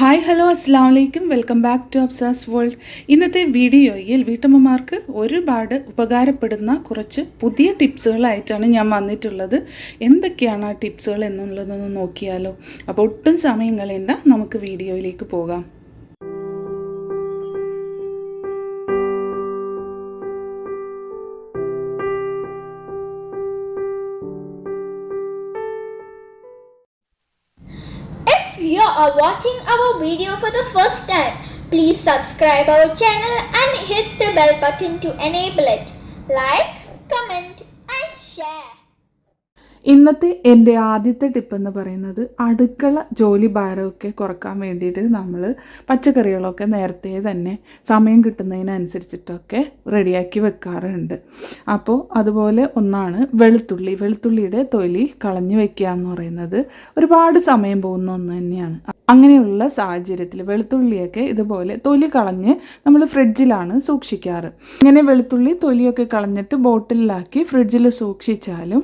Hi hello അസ്സാം വലൈക്കും welcome back to Afsa's world. ഇന്നത്തെ വീഡിയോയിൽ വീട്ടമ്മമാർക്ക് ഒരുപാട് ഉപകാരപ്പെടുന്ന കുറച്ച് പുതിയ ടിപ്സുകളായിട്ടാണ് ഞാൻ വന്നിട്ടുള്ളത്. എന്തൊക്കെയാണ് ആ ടിപ്സുകൾ എന്നുള്ളതൊന്ന് നോക്കിയാലോ. അപ്പോൾ ഒട്ടും സമയം കളയണ്ട, നമുക്ക് വീഡിയോയിലേക്ക് പോകാം. If you are watching our video for the first time, please subscribe our channel and hit the bell button to enable it. Like, comment and share. ഇന്നത്തെ എൻ്റെ ആദ്യത്തെ ടിപ്പ് എന്ന് പറയുന്നത് അടുക്കള ജോലി ഭാരമൊക്കെ കുറക്കാൻ വേണ്ടിയിട്ട് നമ്മൾ പച്ചക്കറികളൊക്കെ നേരത്തെ തന്നെ സമയം കിട്ടുന്നതിനനുസരിച്ചിട്ടൊക്കെ റെഡിയാക്കി വെക്കാറുണ്ട്. അപ്പോൾ അതുപോലെ ഒന്നാണ് വെളുത്തുള്ളിയുടെ തൊലി കളഞ്ഞു വെക്കുക എന്ന് പറയുന്നത് ഒരുപാട് സമയം പോകുന്ന ഒന്ന് തന്നെയാണ്. അങ്ങനെയുള്ള സാഹചര്യത്തിൽ വെളുത്തുള്ളിയൊക്കെ ഇതുപോലെ തൊലി കളഞ്ഞ് നമ്മൾ ഫ്രിഡ്ജിലാണ് സൂക്ഷിക്കാറ്. ഇങ്ങനെ വെളുത്തുള്ളി തൊലിയൊക്കെ കളഞ്ഞിട്ട് ബോട്ടിലാക്കി ഫ്രിഡ്ജിൽ സൂക്ഷിച്ചാലും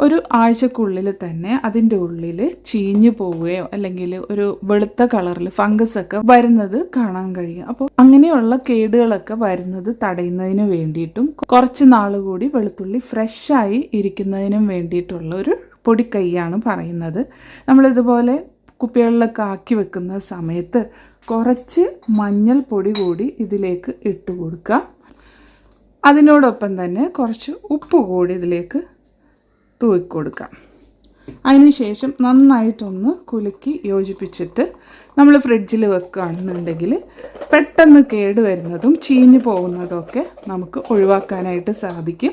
ഒരു ആഴ്ചക്കുള്ളിൽ തന്നെ അതിൻ്റെ ഉള്ളിൽ ചീഞ്ഞു പോവുകയോ അല്ലെങ്കിൽ ഒരു വെളുത്ത കളറിൽ ഫംഗസ് ഒക്കെ വരുന്നത് കാണാൻ കഴിയും. അപ്പോൾ അങ്ങനെയുള്ള കേടുകളൊക്കെ വരുന്നത് തടയുന്നതിന് വേണ്ടിയിട്ടും കുറച്ച് നാൾ കൂടി വെളുത്തുള്ളി ഫ്രഷായി ഇരിക്കുന്നതിനും വേണ്ടിയിട്ടുള്ള ഒരു പൊടിക്കൈയാണ് പറയുന്നത്. നമ്മളിതുപോലെ കുപ്പികളിലൊക്കെ ആക്കി വെക്കുന്ന സമയത്ത് കുറച്ച് മഞ്ഞൾപ്പൊടി കൂടി ഇതിലേക്ക് ഇട്ട് കൊടുക്കുക. അതിനോടൊപ്പം തന്നെ കുറച്ച് ഉപ്പ് കൂടി ഇതിലേക്ക് തൂക്കിക്കൊടുക്കാം. അതിനുശേഷം നന്നായിട്ടൊന്ന് കുലുക്കി യോജിപ്പിച്ചിട്ട് നമ്മൾ ഫ്രിഡ്ജിൽ വെക്കുകയാണെന്നുണ്ടെങ്കിൽ പെട്ടെന്ന് കേട് വരുന്നതും ചീഞ്ഞു പോകുന്നതൊക്കെ നമുക്ക് ഒഴിവാക്കാനായിട്ട് സാധിക്കും.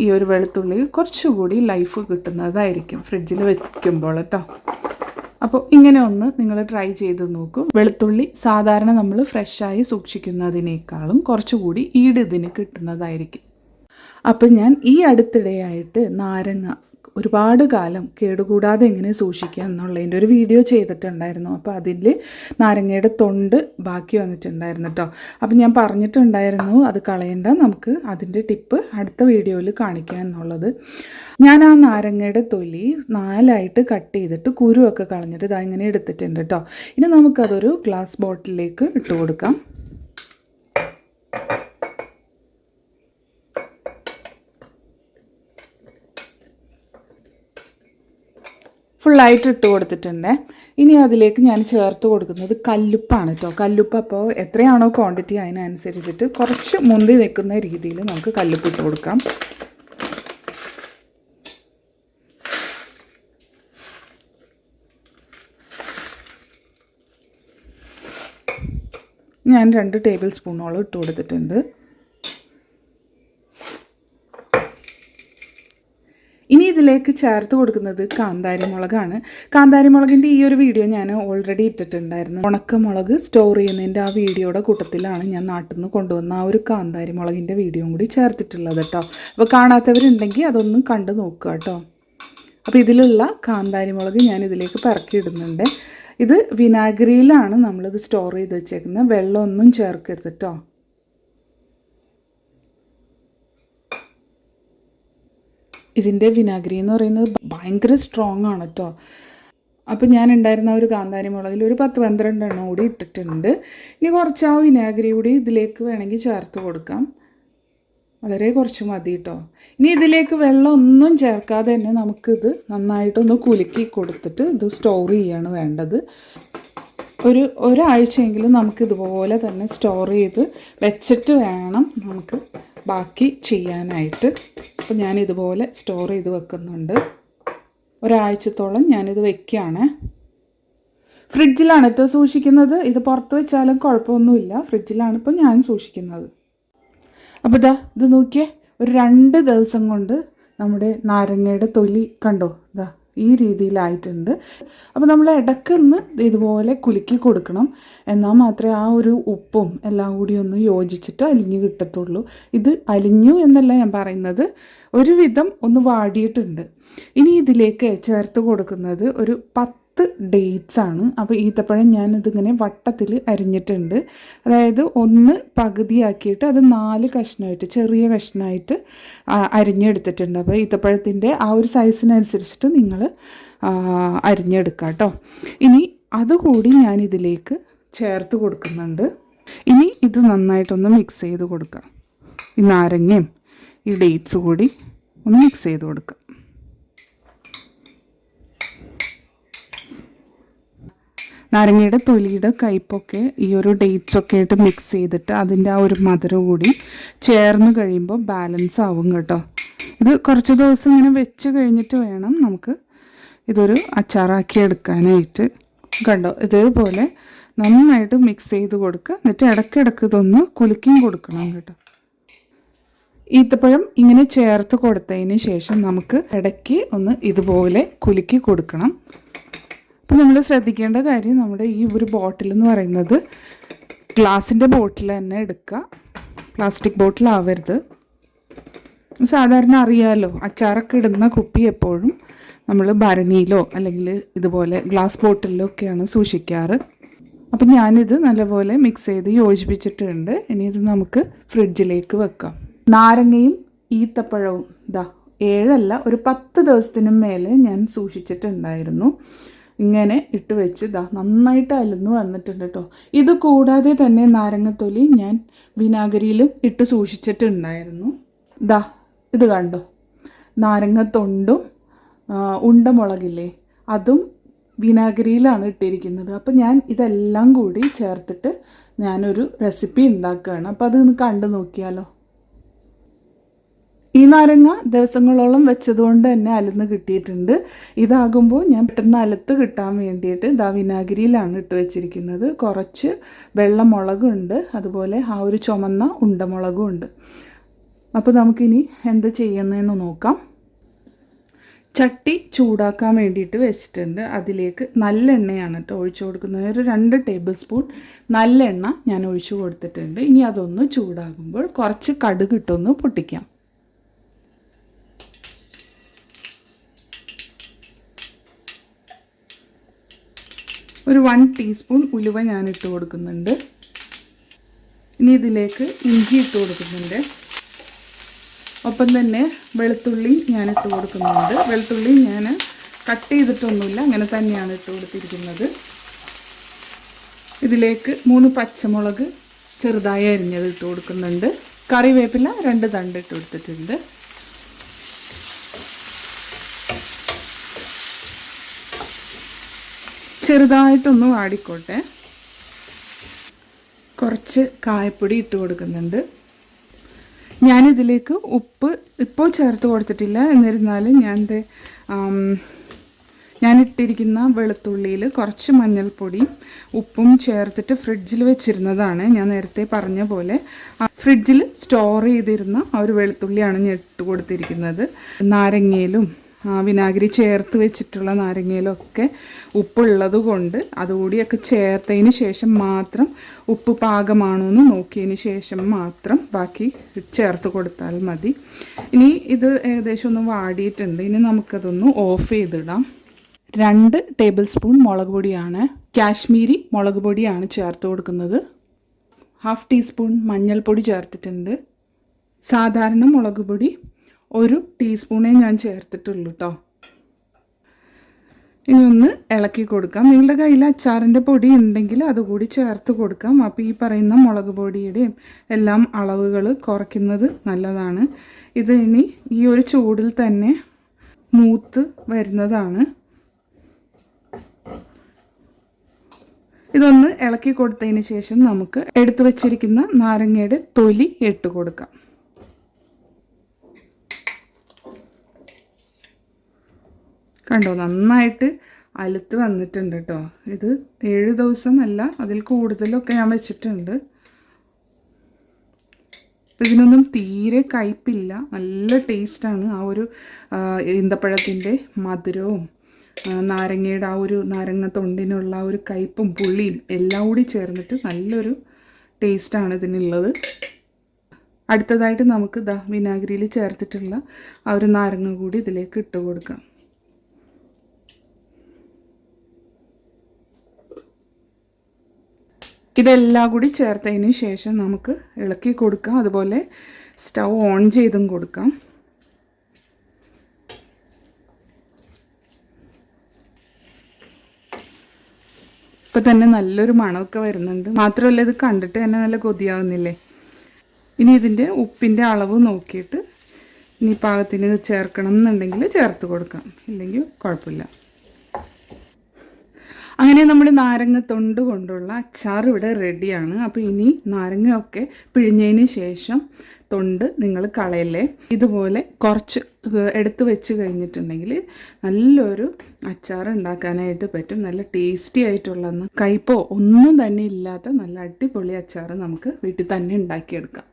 ഈ ഒരു വെളുത്തുള്ളി കുറച്ചുകൂടി ലൈഫ് കിട്ടുന്നതായിരിക്കും ഫ്രിഡ്ജിൽ വെക്കുമ്പോൾ കേട്ടോ. അപ്പോൾ ഇങ്ങനെ ഒന്ന് നിങ്ങൾ ട്രൈ ചെയ്ത് നോക്കും. വെളുത്തുള്ളി സാധാരണ നമ്മൾ ഫ്രഷായി സൂക്ഷിക്കുന്നതിനേക്കാളും കുറച്ചുകൂടി ഇതിന് കിട്ടുന്നതായിരിക്കും. അപ്പോൾ ഞാൻ ഈ അടുത്തിടെയായിട്ട് നാരങ്ങ ഒരുപാട് കാലം കേടുകൂടാതെ എങ്ങനെ സൂക്ഷിക്കുക എന്നുള്ളതിൻ്റെ ഒരു വീഡിയോ ചെയ്തിട്ടുണ്ടായിരുന്നു. അപ്പോൾ അതിൽ നാരങ്ങയുടെ തൊണ്ട് ബാക്കി വന്നിട്ടുണ്ടായിരുന്നു കേട്ടോ. അപ്പോൾ ഞാൻ പറഞ്ഞിട്ടുണ്ടായിരുന്നു അത് കളയണ്ട, നമുക്ക് അതിൻ്റെ ടിപ്പ് അടുത്ത വീഡിയോയിൽ കാണിക്കുക എന്നുള്ളത്. ഞാൻ ആ നാരങ്ങയുടെ തൊലി 4 കട്ട് ചെയ്തിട്ട് കുരുവൊക്കെ കളഞ്ഞിട്ട് ഇതങ്ങനെ എടുത്തിട്ടുണ്ട് കേട്ടോ. ഇനി നമുക്കതൊരു ഗ്ലാസ് ബോട്ടിലേക്ക് ഇട്ട് കൊടുക്കാം. ഫുള്ളായിട്ട് ഇട്ട് കൊടുത്തിട്ടുണ്ട്. ഇനി അതിലേക്ക് ഞാൻ ചേർത്ത് കൊടുക്കുന്നത് കല്ലുപ്പാണ് കേട്ടോ. കല്ലുപ്പ് അപ്പോൾ എത്രയാണോ ക്വാണ്ടിറ്റി അതിനനുസരിച്ചിട്ട് കുറച്ച് മുന്തി നിൽക്കുന്ന രീതിയിൽ നമുക്ക് കല്ലുപ്പ് ഇട്ട് കൊടുക്കാം. ഞാൻ 2 ടേബിൾ സ്പൂണോളം ഇട്ട് കൊടുത്തിട്ടുണ്ട്. ഇനി ഇതിലേക്ക് ചേർത്ത് കൊടുക്കുന്നത് കാന്താരി മുളകാണ്. കാന്താരി മുളകിൻ്റെ ഈ ഒരു വീഡിയോ ഞാൻ ഓൾറെഡി ഇട്ടിട്ടുണ്ടായിരുന്നു. ഉണക്കമുളക് സ്റ്റോർ ചെയ്യുന്നതിൻ്റെ ആ വീഡിയോയുടെ കൂട്ടത്തിലാണ് ഞാൻ നാട്ടിൽ നിന്ന് കൊണ്ടുവന്ന ആ ഒരു കാന്താരി മുളകിൻ്റെ വീഡിയോയും കൂടി ചേർത്തിട്ടുള്ളത് കേട്ടോ. അപ്പോൾ കാണാത്തവരുണ്ടെങ്കിൽ അതൊന്നും കണ്ടു നോക്കുക കേട്ടോ. അപ്പോൾ ഇതിലുള്ള കാന്താരി മുളക് ഞാൻ ഇതിലേക്ക് പെറുക്കിയിടുന്നുണ്ട്. ഇത് വിനാഗിരിയിലാണ് നമ്മളിത് സ്റ്റോർ ചെയ്ത് വെച്ചേക്കുന്നത്. വെള്ളമൊന്നും ചേർക്കരുത് കേട്ടോ. ഇതിൻ്റെ വിനാഗിരി എന്ന് പറയുന്നത് ഭയങ്കര സ്ട്രോങ് ആണ് കേട്ടോ. അപ്പോൾ ഞാൻ ഉണ്ടായിരുന്ന ഒരു കാന്താരി മുളകിൽ ഒരു 10-12 എണ്ണം കൂടി ഇട്ടിട്ടുണ്ട്. ഇനി കുറച്ച് ആ വിനാഗിരി കൂടി ഇതിലേക്ക് വേണമെങ്കിൽ ചേർത്ത് കൊടുക്കാം. വളരെ കുറച്ച് മതി കേട്ടോ. ഇനി ഇതിലേക്ക് വെള്ളം ഒന്നും ചേർക്കാതെ തന്നെ നമുക്കിത് നന്നായിട്ടൊന്ന് കുലുക്കി കൊടുത്തിട്ട് ഇത് സ്റ്റോർ ചെയ്യാണ് വേണ്ടത്. ഒരാഴ്ചയെങ്കിലും നമുക്കിതുപോലെ തന്നെ സ്റ്റോർ ചെയ്ത് വെച്ചിട്ട് വേണം നമുക്ക് ബാക്കി ചെയ്യാനായിട്ട്. അപ്പോൾ ഞാനിതുപോലെ സ്റ്റോർ ചെയ്ത് വെക്കുന്നുണ്ട്. ഒരാഴ്ചത്തോളം ഞാനിത് വെക്കുകയാണ്. ഫ്രിഡ്ജിലാണ് കേട്ടോ സൂക്ഷിക്കുന്നത്. ഇത് പുറത്ത് വെച്ചാലും കുഴപ്പമൊന്നുമില്ല. ഫ്രിഡ്ജിലാണ് ഇപ്പോൾ ഞാൻ സൂക്ഷിക്കുന്നത്. അപ്പോൾ ഇത് നോക്കിയേ, ഒരു 2 ദിവസം കൊണ്ട് നമ്മുടെ നാരങ്ങയുടെ തൊലി കണ്ടോ ഈ രീതിയിലായിട്ടുണ്ട്. അപ്പോൾ നമ്മൾ ഇടയ്ക്കൊന്ന് ഇതുപോലെ കുലുക്കി കൊടുക്കണം. എന്നാൽ മാത്രമേ ആ ഒരു ഉപ്പും എല്ലാം കൂടി ഒന്ന് യോജിച്ചിട്ട് അലിഞ്ഞ് കിട്ടത്തുള്ളൂ. ഇത് അലിഞ്ഞു എന്നല്ല ഞാൻ പറയുന്നത്, ഒരുവിധം ഒന്ന് വാടിയിട്ടുണ്ട്. ഇനി ഇതിലേക്ക് ചേർത്ത് കൊടുക്കുന്നത് ഒരു 10 ഡേറ്റ്സ് ആണ്. അപ്പോൾ ഈത്തപ്പഴം ഞാനിതിങ്ങനെ വട്ടത്തിൽ അരിഞ്ഞിട്ടുണ്ട്. അതായത് ഒന്ന് പകുതിയാക്കിയിട്ട് അത് 4 കഷ്ണമായിട്ട് ചെറിയ കഷ്ണമായിട്ട് അരിഞ്ഞെടുത്തിട്ടുണ്ട്. അപ്പോൾ ഈത്തപ്പഴത്തിൻ്റെ ആ ഒരു സൈസിനനുസരിച്ചിട്ട് നിങ്ങൾ അരിഞ്ഞെടുക്കാം കേട്ടോ. ഇനി അതുകൂടി ഞാനിതിലേക്ക് ചേർത്ത് കൊടുക്കുന്നുണ്ട്. ഇനി ഇത് നന്നായിട്ടൊന്ന് മിക്സ് ചെയ്ത് കൊടുക്കാം. ഈ നാരങ്ങയും ഈ ഡേറ്റ്സ് കൂടി ഒന്ന് മിക്സ് ചെയ്ത് കൊടുക്കാം. നാരങ്ങയുടെ തൊലിയുടെ കയ്പൊക്കെ ഈ ഒരു ഡേറ്റ്സൊക്കെ ആയിട്ട് മിക്സ് ചെയ്തിട്ട് അതിൻ്റെ ആ ഒരു മധുരം കൂടി ചേർന്ന് കഴിയുമ്പോൾ ബാലൻസ് ആവും കേട്ടോ. ഇത് കുറച്ച് ദിവസം ഇങ്ങനെ വെച്ച് കഴിഞ്ഞിട്ട് വേണം നമുക്ക് ഇതൊരു അച്ചാറാക്കി എടുക്കാനായിട്ട്. കണ്ടോ, ഇതേപോലെ നന്നായിട്ട് മിക്സ് ചെയ്ത് കൊടുക്കുക. എന്നിട്ട് ഇടയ്ക്കിടയ്ക്ക് ഇതൊന്ന് കുലുക്കിയും കൊടുക്കണം കേട്ടോ. ഈത്തപ്പഴം ഇങ്ങനെ ചേർത്ത് കൊടുത്തതിന് ശേഷം നമുക്ക് ഇടയ്ക്ക് ഒന്ന് ഇതുപോലെ കുലുക്കി കൊടുക്കണം. അപ്പോൾ നമ്മൾ ശ്രദ്ധിക്കേണ്ട കാര്യം, നമ്മുടെ ഈ ഒരു ബോട്ടിൽ എന്ന് പറയുന്നത് ഗ്ലാസിൻ്റെ ബോട്ടിൽ തന്നെ എടുക്കുക, പ്ലാസ്റ്റിക് ബോട്ടിലാവരുത്. സാധാരണ അറിയാമല്ലോ, അച്ചാറൊക്കെ ഇടുന്ന കുപ്പി എപ്പോഴും നമ്മൾ ഭരണിയിലോ അല്ലെങ്കിൽ ഇതുപോലെ ഗ്ലാസ് ബോട്ടിലോ ഒക്കെയാണ് സൂക്ഷിക്കാറ്. അപ്പം ഞാനിത് നല്ലപോലെ മിക്സ് ചെയ്ത് യോജിപ്പിച്ചിട്ടുണ്ട്. ഇനി ഇത് നമുക്ക് ഫ്രിഡ്ജിലേക്ക് വെക്കാം. നാരങ്ങയും ഈത്തപ്പഴവും 7 അല്ല, ഒരു 10 ദിവസത്തിനും മേലെ ഞാൻ സൂക്ഷിച്ചിട്ടുണ്ടായിരുന്നു. ഇങ്ങനെ ഇട്ട് വെച്ച് നന്നായിട്ട് അലന്ന് വന്നിട്ടുണ്ട് കേട്ടോ. ഇത് കൂടാതെ തന്നെ നാരങ്ങത്തൊലി ഞാൻ വിനാഗിരിയിലും ഇട്ട് സൂക്ഷിച്ചിട്ടുണ്ടായിരുന്നു. ഇത് കണ്ടോ, നാരങ്ങത്തൊണ്ടും ഉണ്ടമുളകില്ലേ അതും വിനാഗിരിയിലാണ് ഇട്ടിരിക്കുന്നത്. അപ്പോൾ ഞാൻ ഇതെല്ലാം കൂടി ചേർത്തിട്ട് ഞാനൊരു റെസിപ്പി ഉണ്ടാക്കുകയാണ്. അപ്പോൾ അതൊന്ന് കണ്ടു നോക്കിയാലോ. ഈ നാരങ്ങ ദിവസങ്ങളോളം വെച്ചതുകൊണ്ട് തന്നെ അലന്ന് കിട്ടിയിട്ടുണ്ട്. ഇതാകുമ്പോൾ ഞാൻ പെട്ടെന്ന് അലത്ത് കിട്ടാൻ വേണ്ടിയിട്ട് വിനാഗിരിയിലാണ് ഇട്ട് വെച്ചിരിക്കുന്നത്. കുറച്ച് വെള്ളമുളകുണ്ട്, അതുപോലെ ആ ഒരു ചുമന്ന ഉണ്ടമുളകും ഉണ്ട്. അപ്പോൾ നമുക്കിനി എന്ത് ചെയ്യുന്നതെന്ന് നോക്കാം. ചട്ടി ചൂടാക്കാൻ വേണ്ടിയിട്ട് വെച്ചിട്ടുണ്ട്. അതിലേക്ക് നല്ലെണ്ണയാണ് കേട്ടോ ഒഴിച്ചു കൊടുക്കുന്നത്. ഒരു 2 ടേബിൾ സ്പൂൺ നല്ലെണ്ണ ഞാൻ ഒഴിച്ചു കൊടുത്തിട്ടുണ്ട്. ഇനി അതൊന്ന് ചൂടാകുമ്പോൾ കുറച്ച് കടുക് ഇട്ടൊന്ന് പൊട്ടിക്കാം. ഒരു 1 ടീസ്പൂൺ ഉലുവ ഞാൻ ഇട്ട് കൊടുക്കുന്നുണ്ട്. ഇനി ഇതിലേക്ക് ഇഞ്ചി ഇട്ട് കൊടുക്കുന്നുണ്ട്. ഒപ്പം തന്നെ വെളുത്തുള്ളി ഞാൻ ഇട്ട് കൊടുക്കുന്നുണ്ട്. വെളുത്തുള്ളി ഞാൻ കട്ട് ചെയ്തിട്ടൊന്നുമില്ല, അങ്ങനെ തന്നെയാണ് ഇട്ട് കൊടുത്തിരിക്കുന്നത്. ഇതിലേക്ക് 3 പച്ചമുളക് ചെറുതായി അരിഞ്ഞത് ഇട്ട് കൊടുക്കുന്നുണ്ട്. കറിവേപ്പില 2 തണ്ട് ഇട്ട് കൊടുത്തിട്ടുണ്ട്. ചെറുതായിട്ടൊന്ന് വാടിക്കോട്ടെ. കുറച്ച് കായപ്പൊടി ഇട്ട് കൊടുക്കുന്നുണ്ട്. ഞാനിതിലേക്ക് ഉപ്പ് ഇപ്പോൾ ചേർത്ത് കൊടുത്തിട്ടില്ല. എന്നിരുന്നാലും ഞാൻ ഇട്ടിരിക്കുന്ന വെളുത്തുള്ളിയിൽ കുറച്ച് മഞ്ഞൾപ്പൊടിയും ഉപ്പും ചേർത്തിട്ട് ഫ്രിഡ്ജിൽ വെച്ചിരുന്നതാണ്. ഞാൻ നേരത്തെ പറഞ്ഞ പോലെ ഫ്രിഡ്ജിൽ സ്റ്റോർ ചെയ്തിരുന്ന ആ ഒരു വെളുത്തുള്ളിയാണ് ഞാൻ ഇട്ട് കൊടുത്തിരിക്കുന്നത്. നാരങ്ങയിലും വിനാഗിരി ചേർത്ത് വെച്ചിട്ടുള്ള നാരങ്ങയിലൊക്കെ ഉപ്പുള്ളത് കൊണ്ട് അതുകൂടിയൊക്കെ ചേർത്തതിന് ശേഷം മാത്രം ഉപ്പ് പാകമാണോ എന്ന് നോക്കിയതിന് ശേഷം മാത്രം ബാക്കി ചേർത്ത് കൊടുത്താൽ മതി. ഇനി ഇത് ഏകദേശം ഒന്ന് വാടിയിട്ടുണ്ട്. ഇനി നമുക്കതൊന്ന് ഓഫ് ചെയ്തിടാം. 2 ടേബിൾ സ്പൂൺ മുളക് പൊടിയാണ്, കാശ്മീരി മുളക് പൊടിയാണ് ചേർത്ത് കൊടുക്കുന്നത്. 1/2 ടീസ്പൂൺ മഞ്ഞൾപ്പൊടി ചേർത്തിട്ടുണ്ട്. സാധാരണ മുളക് പൊടി 1 ടീസ്പൂണേ ഞാൻ ചേർത്തിട്ടുള്ളൂ കേട്ടോ. ഇനി ഒന്ന് ഇളക്കി കൊടുക്കാം. നിങ്ങളുടെ കയ്യിൽ അച്ചാറിൻ്റെ പൊടി ഉണ്ടെങ്കിൽ അതുകൂടി ചേർത്ത് കൊടുക്കാം. അപ്പോൾ ഈ പറയുന്ന മുളക് പൊടിയുടെയും എല്ലാം അളവുകൾ കുറയ്ക്കുന്നത് നല്ലതാണ്. ഇത് ഇനി ഈ ഒരു ചൂടിൽ തന്നെ മൂത്ത് വരുന്നതാണ്. ഇതൊന്ന് ഇളക്കി കൊടുത്തതിന് ശേഷം നമുക്ക് എടുത്തു വച്ചിരിക്കുന്ന നാരങ്ങയുടെ തൊലി ഇട്ട് കൊടുക്കാം. കണ്ടോ, നന്നായിട്ട് അലുത്ത് വന്നിട്ടുണ്ട് കേട്ടോ. ഇത് 7 ദിവസം അല്ല, അതിൽ കൂടുതലൊക്കെ ഞാൻ വെച്ചിട്ടുണ്ട്. ഇതിനൊന്നും തീരെ കയ്പില്ല, നല്ല ടേസ്റ്റാണ്. ആ ഒരു ഈന്തപ്പഴത്തിൻ്റെ മധുരവും നാരങ്ങയുടെ ആ ഒരു നാരങ്ങ തൊണ്ടിനുള്ള ആ ഒരു കയ്പും പുളിയും എല്ലാം കൂടി ചേർന്നിട്ട് നല്ലൊരു ടേസ്റ്റാണ് ഇതിനുള്ളത്. അടുത്തതായിട്ട് നമുക്ക് വിനാഗിരിയിൽ ചേർത്തിട്ടുള്ള ആ ഒരു നാരങ്ങ കൂടി ഇതിലേക്ക് ഇട്ട് കൊടുക്കാം. ഇതെല്ലാം കൂടി ചേർത്തതിന് ശേഷം നമുക്ക് ഇളക്കി കൊടുക്കാം. അതുപോലെ സ്റ്റൗ ഓൺ ചെയ്തും കൊടുക്കാം. ഇപ്പം തന്നെ നല്ലൊരു മണമൊക്കെ വരുന്നുണ്ട്. മാത്രമല്ല ഇത് കണ്ടിട്ട് തന്നെ നല്ല കൊതിയാവുന്നില്ലേ. ഇനി ഇതിൻ്റെ ഉപ്പിൻ്റെ അളവ് നോക്കിയിട്ട് ഇനി പാകത്തിന് ചേർക്കണം എന്നുണ്ടെങ്കിൽ ചേർത്ത് കൊടുക്കാം, ഇല്ലെങ്കിൽ കുഴപ്പമില്ല. അങ്ങനെ നമ്മൾ നാരങ്ങത്തൊണ്ട് കൊണ്ടുള്ള അച്ചാർ ഇവിടെ റെഡിയാണ്. അപ്പോൾ ഇനി നാരങ്ങയൊക്കെ പിഴിഞ്ഞതിന് ശേഷം തൊണ്ട് നിങ്ങൾ കളയല്ലേ. ഇതുപോലെ കുറച്ച് എടുത്ത് വെച്ച് കഴിഞ്ഞിട്ടുണ്ടെങ്കിൽ നല്ലൊരു അച്ചാർ ഉണ്ടാക്കാനായിട്ട് പറ്റും. നല്ല ടേസ്റ്റി ആയിട്ടുള്ളതെന്ന് കയ്പോ ഒന്നും തന്നെ ഇല്ലാത്ത നല്ല അടിപൊളി അച്ചാർ നമുക്ക് വീട്ടിൽ തന്നെ ഉണ്ടാക്കിയെടുക്കാം.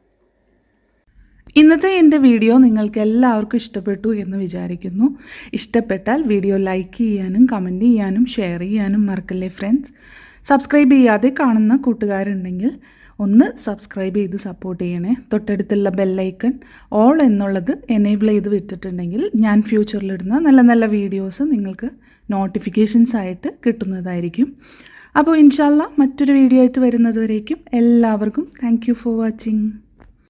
ഇന്നത്തെ എൻ്റെ വീഡിയോ നിങ്ങൾക്ക് എല്ലാവർക്കും ഇഷ്ടപ്പെട്ടു എന്ന് വിചാരിക്കുന്നു. ഇഷ്ടപ്പെട്ടാൽ വീഡിയോ ലൈക്ക് ചെയ്യാനും കമൻറ്റ് ചെയ്യാനും ഷെയർ ചെയ്യാനും മറക്കല്ലേ ഫ്രണ്ട്സ്. സബ്സ്ക്രൈബ് ചെയ്യാതെ കാണുന്ന കൂട്ടുകാരുണ്ടെങ്കിൽ ഒന്ന് സബ്സ്ക്രൈബ് ചെയ്ത് സപ്പോർട്ട് ചെയ്യണേ. തൊട്ടടുത്തുള്ള ബെല്ലൈക്കൺ ഓൾ എന്നുള്ളത് എനേബിൾ ചെയ്ത് വിട്ടിട്ടുണ്ടെങ്കിൽ ഞാൻ ഫ്യൂച്ചറിലിടുന്ന നല്ല നല്ല വീഡിയോസ് നിങ്ങൾക്ക് നോട്ടിഫിക്കേഷൻസ് ആയിട്ട് കിട്ടുന്നതായിരിക്കും. അപ്പോൾ ഇൻഷാല്ലാ മറ്റൊരു വീഡിയോ ആയിട്ട് വരുന്നത് വരേക്കും എല്ലാവർക്കും താങ്ക് യു ഫോർ വാച്ചിങ്.